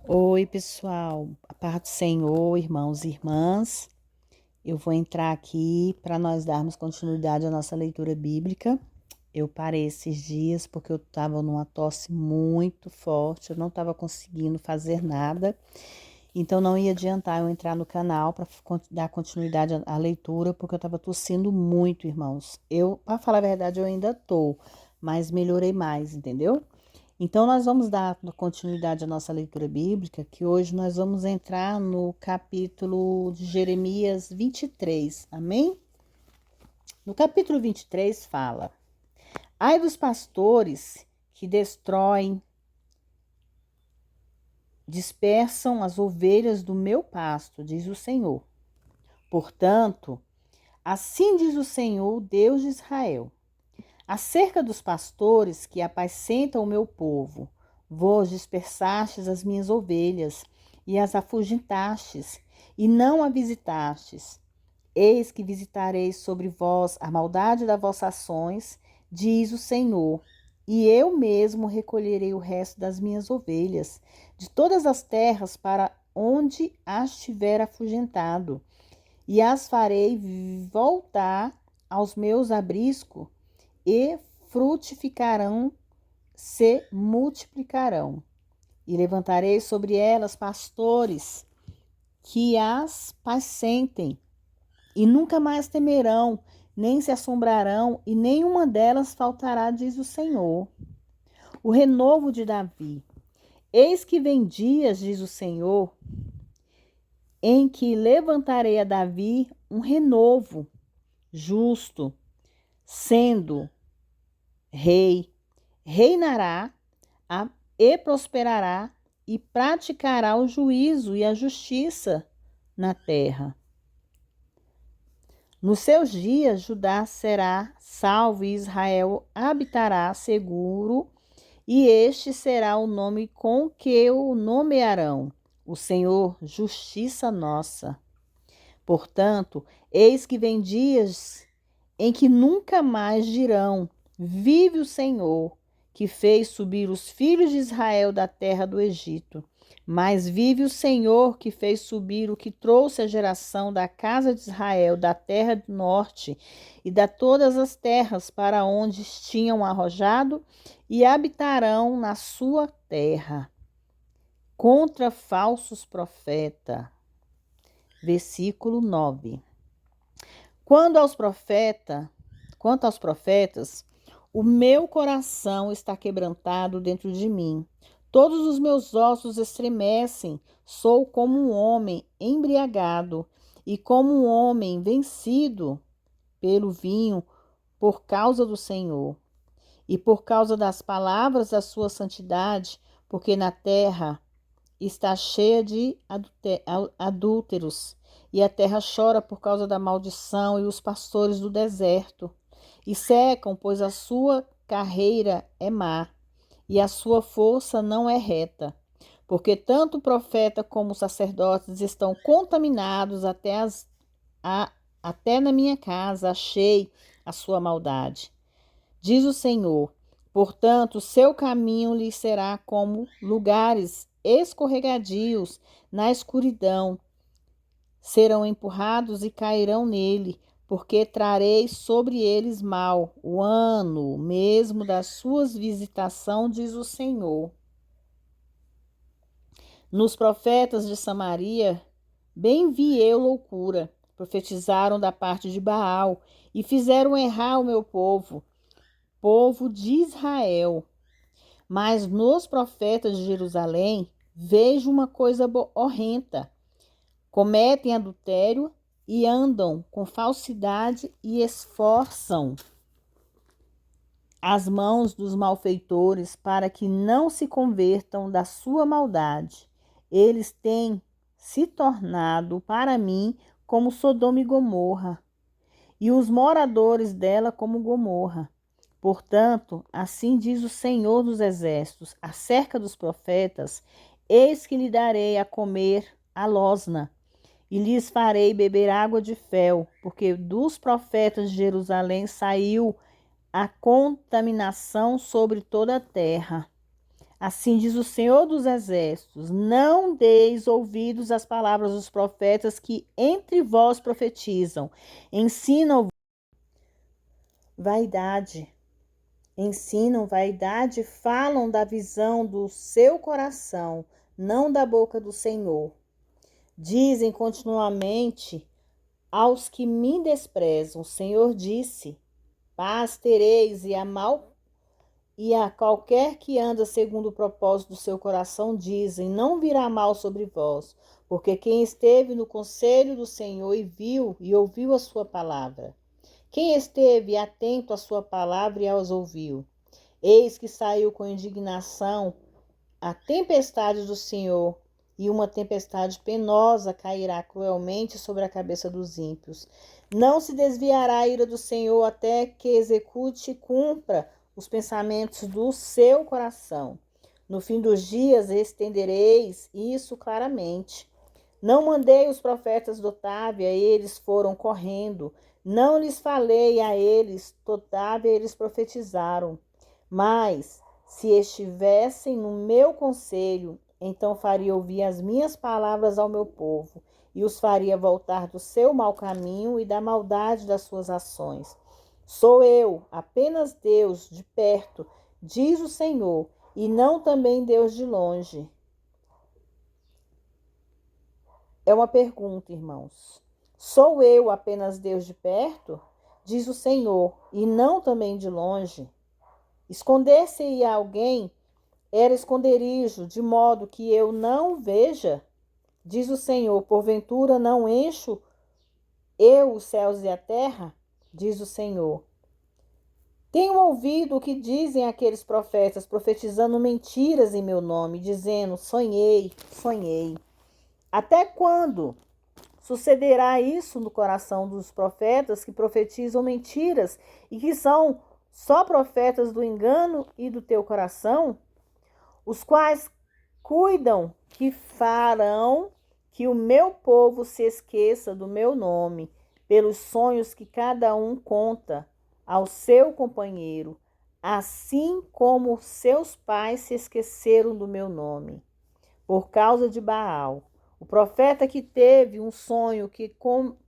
Oi, pessoal, a paz do Senhor, irmãos e irmãs. Eu vou entrar aqui para nós darmos continuidade à nossa leitura bíblica. Eu parei esses dias porque eu estava numa tosse muito forte, eu não estava conseguindo fazer nada, então não ia adiantar eu entrar no canal para dar continuidade à leitura, porque eu estava tossindo muito, irmãos. Para falar a verdade, eu ainda tô, mas melhorei mais, entendeu? Então, nós vamos dar continuidade à nossa leitura bíblica, que hoje nós vamos entrar no capítulo de Jeremias 23, amém? No capítulo 23 fala: Ai dos pastores que destroem, dispersam as ovelhas do meu pasto, diz o Senhor. Portanto, assim diz o Senhor, Deus de Israel: acerca dos pastores que apacentam o meu povo, vós dispersastes as minhas ovelhas, e as afugentastes, e não a visitastes. Eis que visitarei sobre vós a maldade das vossas ações, diz o Senhor, e eu mesmo recolherei o resto das minhas ovelhas, de todas as terras para onde as tiver afugentado, e as farei voltar aos meus abriscos, e frutificarão, se multiplicarão. E levantarei sobre elas pastores que as pacentem, e nunca mais temerão, nem se assombrarão, e nenhuma delas faltará, diz o Senhor. O renovo de Davi. Eis que vem dias, diz o Senhor, em que levantarei a Davi um renovo justo, sendo rei, reinará e prosperará e praticará o juízo e a justiça na terra. Nos seus dias, Judá será salvo e Israel habitará seguro, e este será o nome com que o nomearão: o Senhor, justiça nossa. Portanto, eis que vem dias em que nunca mais dirão: vive o Senhor, que fez subir os filhos de Israel da terra do Egito. Mas vive o Senhor, que fez subir o que trouxe a geração da casa de Israel da terra do norte e da todas as terras para onde tinham arrojado, e habitarão na sua terra. Contra falsos profetas. Versículo 9. Quanto aos profetas, o meu coração está quebrantado dentro de mim. Todos os meus ossos estremecem. Sou como um homem embriagado e como um homem vencido pelo vinho por causa do Senhor e por causa das palavras da sua santidade, porque na terra está cheia de adúlteros, e a terra chora por causa da maldição, e os pastores do deserto e secam, pois a sua carreira é má, e a sua força não é reta. Porque tanto o profeta como os sacerdotes estão contaminados até na minha casa achei a sua maldade. Diz o Senhor: portanto, seu caminho lhe será como lugares escorregadios na escuridão. Serão empurrados e cairão nele, porque trarei sobre eles mal, o ano mesmo da sua visitação, diz o Senhor. Nos profetas de Samaria, bem vi eu loucura. Profetizaram da parte de Baal e fizeram errar o meu povo de Israel. Mas nos profetas de Jerusalém vejo uma coisa horrenda. Cometem adultério e andam com falsidade e esforçam as mãos dos malfeitores para que não se convertam da sua maldade. Eles têm se tornado para mim como Sodoma e Gomorra, e os moradores dela como Gomorra. Portanto, assim diz o Senhor dos Exércitos, acerca dos profetas: eis que lhe darei a comer a losna, e lhes farei beber água de fel, porque dos profetas de Jerusalém saiu a contaminação sobre toda a terra. Assim diz o Senhor dos Exércitos: não deis ouvidos às palavras dos profetas que entre vós profetizam. Ensinam vaidade. Ensinam vaidade, falam da visão do seu coração, não da boca do Senhor. Dizem continuamente aos que me desprezam: o Senhor disse, paz tereis, e a qualquer que anda segundo o propósito do seu coração, dizem, não virá mal sobre vós, porque quem esteve no conselho do Senhor e viu e ouviu a sua palavra, quem esteve atento à sua palavra e as ouviu, eis que saiu com indignação a tempestade do Senhor, e uma tempestade penosa cairá cruelmente sobre a cabeça dos ímpios. Não se desviará a ira do Senhor até que execute e cumpra os pensamentos do seu coração. No fim dos dias estendereis isso claramente. Não mandei os profetas de Otávia, eles foram correndo. Não lhes falei a eles, de Otávia, eles profetizaram. Mas, se estivessem no meu conselho, então faria ouvir as minhas palavras ao meu povo, e os faria voltar do seu mau caminho e da maldade das suas ações. Sou eu, apenas Deus de perto, diz o Senhor, e não também Deus de longe. É uma pergunta, irmãos. Sou eu apenas Deus de perto? Diz o Senhor, e não também de longe. Esconder-se-ia alguém era esconderijo, de modo que eu não veja, diz o Senhor, porventura não encho eu os céus e a terra, diz o Senhor. Tenho ouvido o que dizem aqueles profetas, profetizando mentiras em meu nome, dizendo, sonhei, sonhei. Até quando sucederá isso no coração dos profetas que profetizam mentiras e que são só profetas do engano e do teu coração? Os quais cuidam que farão que o meu povo se esqueça do meu nome, pelos sonhos que cada um conta ao seu companheiro, assim como seus pais se esqueceram do meu nome, por causa de Baal. O profeta que teve um sonho que conte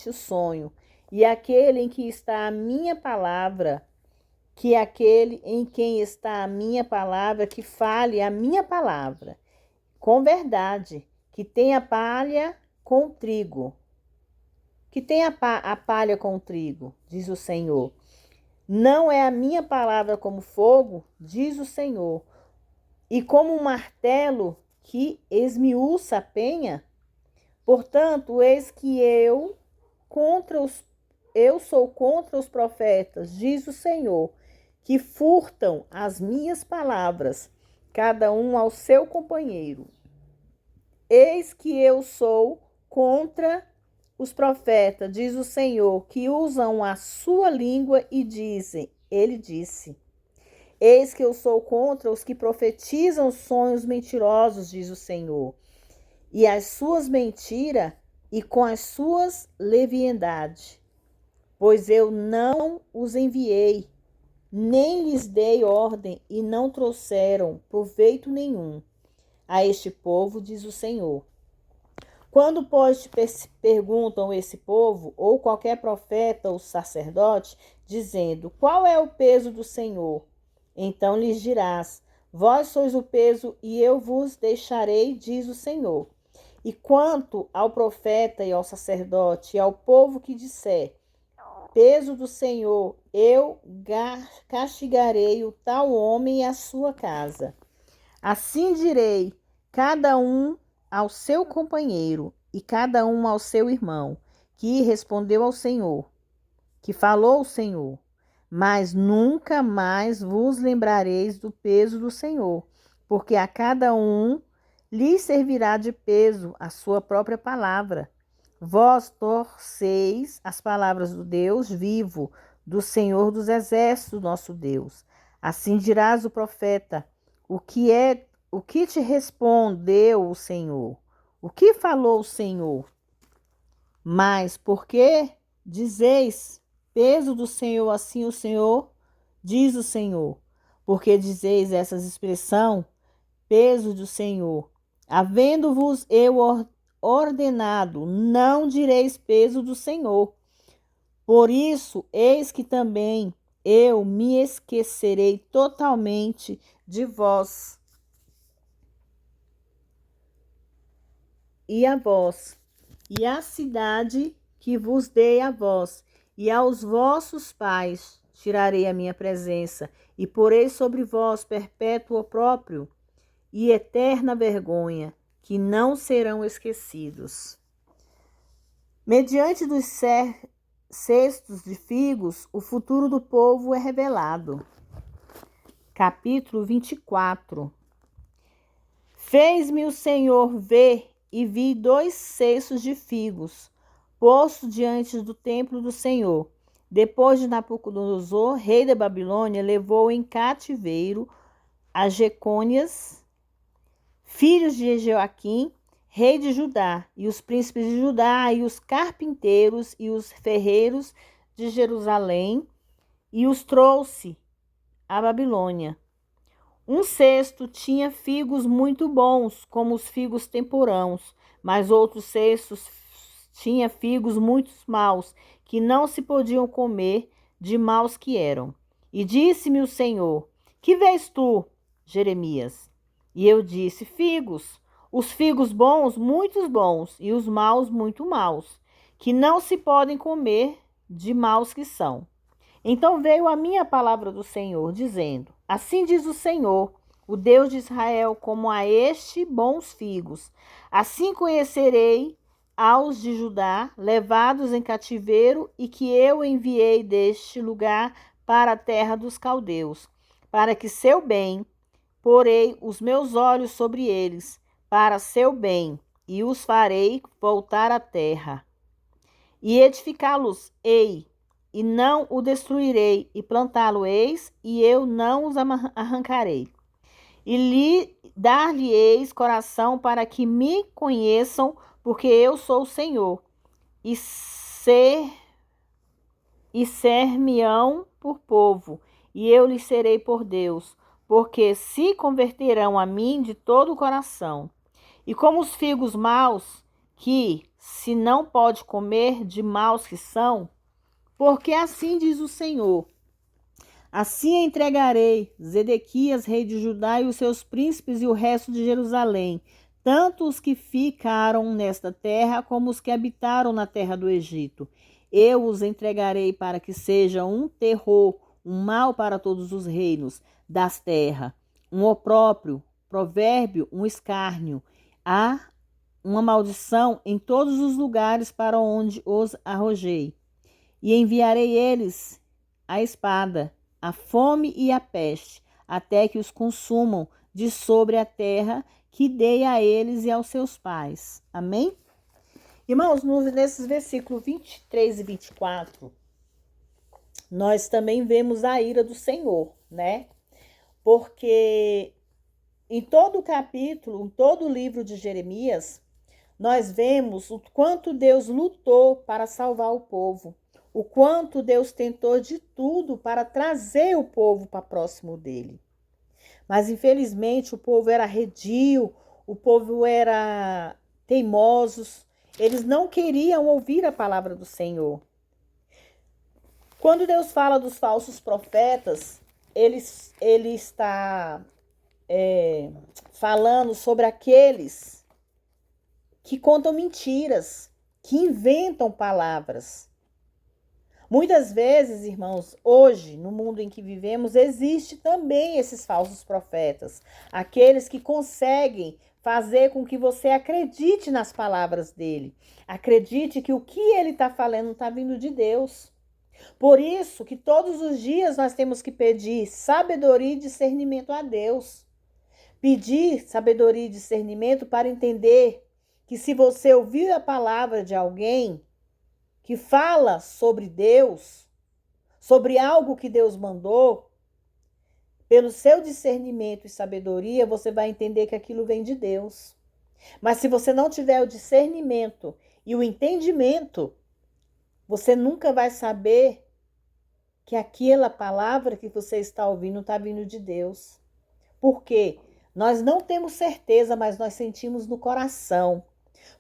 o sonho, e aquele em que está a minha palavra, que aquele em quem está a minha palavra, que fale a minha palavra, com verdade, que tenha palha com trigo. Que tenha a palha com trigo, diz o Senhor. Não é a minha palavra como fogo, diz o Senhor, e como um martelo que esmiuça a penha? Portanto, eis que eu sou contra os profetas, diz o Senhor, que furtam as minhas palavras, cada um ao seu companheiro. Eis que eu sou contra os profetas, diz o Senhor, que usam a sua língua e dizem, ele disse. Eis que eu sou contra os que profetizam sonhos mentirosos, diz o Senhor, e as suas mentiras e com as suas leviandades. Pois eu não os enviei, nem lhes dei ordem, e não trouxeram proveito nenhum a este povo, diz o Senhor. Quando, pois, te perguntam esse povo, ou qualquer profeta ou sacerdote, dizendo, qual é o peso do Senhor? Então lhes dirás, vós sois o peso, e eu vos deixarei, diz o Senhor. E quanto ao profeta e ao sacerdote e ao povo que disser, peso do Senhor, eu castigarei o tal homem e a sua casa. Assim direi, cada um ao seu companheiro e cada um ao seu irmão, que respondeu ao Senhor, que falou o Senhor. Mas nunca mais vos lembrareis do peso do Senhor, porque a cada um lhe servirá de peso a sua própria palavra. Vós torceis as palavras do Deus vivo, do Senhor dos exércitos, nosso Deus. Assim dirás o profeta, o que te respondeu o Senhor? O que falou o Senhor? Mas por que dizeis, peso do Senhor, assim o Senhor diz o Senhor. Porque dizeis essa expressão, peso do Senhor. Havendo-vos eu ordenado, não direis peso do Senhor. Por isso, eis que também eu me esquecerei totalmente de vós. E a vós, e a cidade que vos dei a vós, e aos vossos pais tirarei a minha presença, e porei sobre vós perpétuo opróbrio e eterna vergonha, que não serão esquecidos. Mediante dos cestos de figos, o futuro do povo é revelado. Capítulo 24. Fez-me o Senhor ver e vi 2 cestos de figos, posto diante do templo do Senhor. Depois de Nabucodonosor, rei da Babilônia, levou em cativeiro a Jecônias, filhos de Joaquim, rei de Judá, e os príncipes de Judá, e os carpinteiros e os ferreiros de Jerusalém, e os trouxe à Babilônia. Um cesto tinha figos muito bons, como os figos temporãos, mas outros cestos tinha figos muito maus, que não se podiam comer, de maus que eram. E disse-me o Senhor: Que vês tu, Jeremias? E eu disse: Figos. Os figos bons, muitos bons, e os maus, muito maus, que não se podem comer, de maus que são. Então veio a minha palavra do Senhor, dizendo: Assim diz o Senhor, o Deus de Israel, como a este bons figos. Assim conhecerei aos de Judá, levados em cativeiro, e que eu enviei deste lugar para a terra dos caldeus, para que seu bem, porei os meus olhos sobre eles, para seu bem, e os farei voltar à terra. E edificá-los-ei, e não o destruirei, e plantá-lo-eis, e eu não os arrancarei. E lhe dar-lhe-eis coração para que me conheçam, porque eu sou o Senhor, e ser-me-ão por povo, e eu lhes serei por Deus, porque se converterão a mim de todo o coração. E como os figos maus, que se não pode comer, de maus que são, porque assim diz o Senhor: assim entregarei Zedequias, rei de Judá, e os seus príncipes e o resto de Jerusalém, tanto os que ficaram nesta terra como os que habitaram na terra do Egito. Eu os entregarei para que seja um terror, um mal para todos os reinos das terras, um opróbrio, provérbio, um escárnio. Há uma maldição em todos os lugares para onde os arrojei. E enviarei eles a espada, a fome e a peste, até que os consumam de sobre a terra que dei a eles e aos seus pais. Amém? Irmãos, nesses versículos 23 e 24, nós também vemos a ira do Senhor, né? Porque em todo o capítulo, em todo o livro de Jeremias, nós vemos o quanto Deus lutou para salvar o povo, o quanto Deus tentou de tudo para trazer o povo para próximo dele. Mas, infelizmente, o povo era redio, o povo era teimosos, eles não queriam ouvir a palavra do Senhor. Quando Deus fala dos falsos profetas, ele está falando sobre aqueles que contam mentiras, que inventam palavras. Muitas vezes, irmãos, hoje, no mundo em que vivemos, existe também esses falsos profetas, aqueles que conseguem fazer com que você acredite nas palavras dele, acredite que o que ele está falando está vindo de Deus. Por isso que todos os dias nós temos que pedir sabedoria e discernimento a Deus. Pedir sabedoria e discernimento para entender que se você ouvir a palavra de alguém que fala sobre Deus, sobre algo que Deus mandou, pelo seu discernimento e sabedoria, você vai entender que aquilo vem de Deus. Mas se você não tiver o discernimento e o entendimento, você nunca vai saber que aquela palavra que você está ouvindo está vindo de Deus. Por quê? Nós não temos certeza, mas nós sentimos no coração.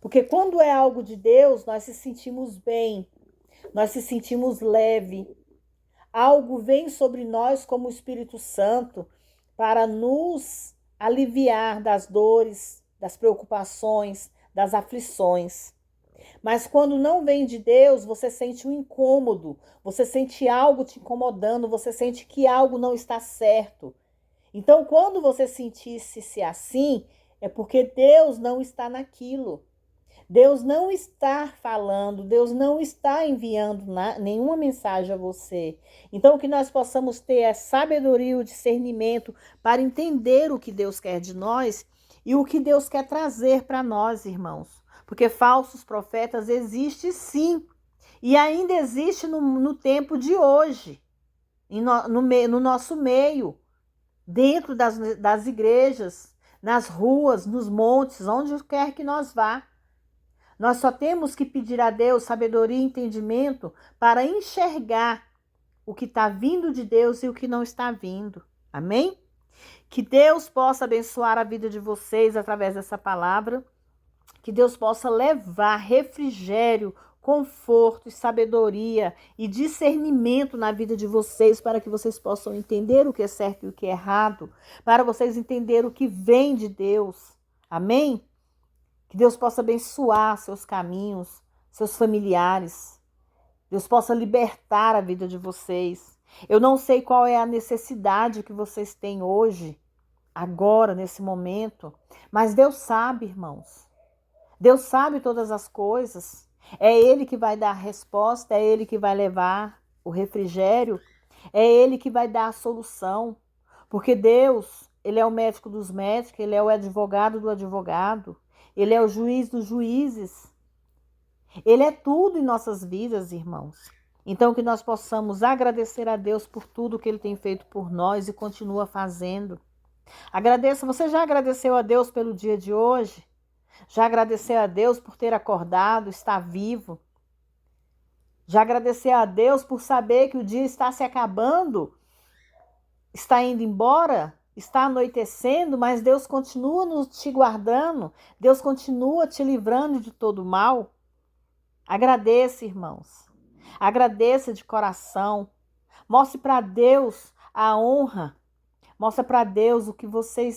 Porque quando é algo de Deus, nós se sentimos bem, nós se sentimos leve. Algo vem sobre nós como o Espírito Santo para nos aliviar das dores, das preocupações, das aflições. Mas quando não vem de Deus, você sente um incômodo, você sente algo te incomodando, você sente que algo não está certo. Então, quando você sentisse-se assim, é porque Deus não está naquilo. Deus não está falando, Deus não está enviando nenhuma mensagem a você. Então, que nós possamos ter a sabedoria e o discernimento para entender o que Deus quer de nós e o que Deus quer trazer para nós, irmãos. Porque falsos profetas existem sim, e ainda existe no tempo de hoje, no nosso meio, dentro das igrejas, nas ruas, nos montes, onde quer que nós vá. Nós só temos que pedir a Deus sabedoria e entendimento para enxergar o que está vindo de Deus e o que não está vindo. Amém? Que Deus possa abençoar a vida de vocês através dessa palavra. Que Deus possa levar refrigério, conforto e sabedoria e discernimento na vida de vocês para que vocês possam entender o que é certo e o que é errado, para vocês entenderem o que vem de Deus. Amém? Que Deus possa abençoar seus caminhos, seus familiares. Deus possa libertar a vida de vocês. Eu não sei qual é a necessidade que vocês têm hoje, agora, nesse momento, mas Deus sabe, irmãos. Deus sabe todas as coisas. É Ele que vai dar a resposta, é Ele que vai levar o refrigério, é Ele que vai dar a solução. Porque Deus, Ele é o médico dos médicos, Ele é o advogado do advogado. Ele é o juiz dos juízes. Ele é tudo em nossas vidas, irmãos. Então, que nós possamos agradecer a Deus por tudo que Ele tem feito por nós e continua fazendo. Agradeça. Você já agradeceu a Deus pelo dia de hoje? Já agradeceu a Deus por ter acordado, estar vivo? Já agradeceu a Deus por saber que o dia está se acabando? Está indo embora? Está anoitecendo, mas Deus continua te guardando, Deus continua te livrando de todo mal. Agradeça, irmãos. Agradeça de coração. Mostre para Deus a honra. Mostre para Deus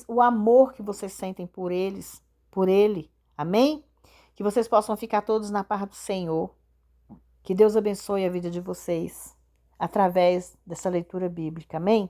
o amor que vocês sentem por eles, por Ele. Amém? Que vocês possam ficar todos na paz do Senhor. Que Deus abençoe a vida de vocês através dessa leitura bíblica. Amém?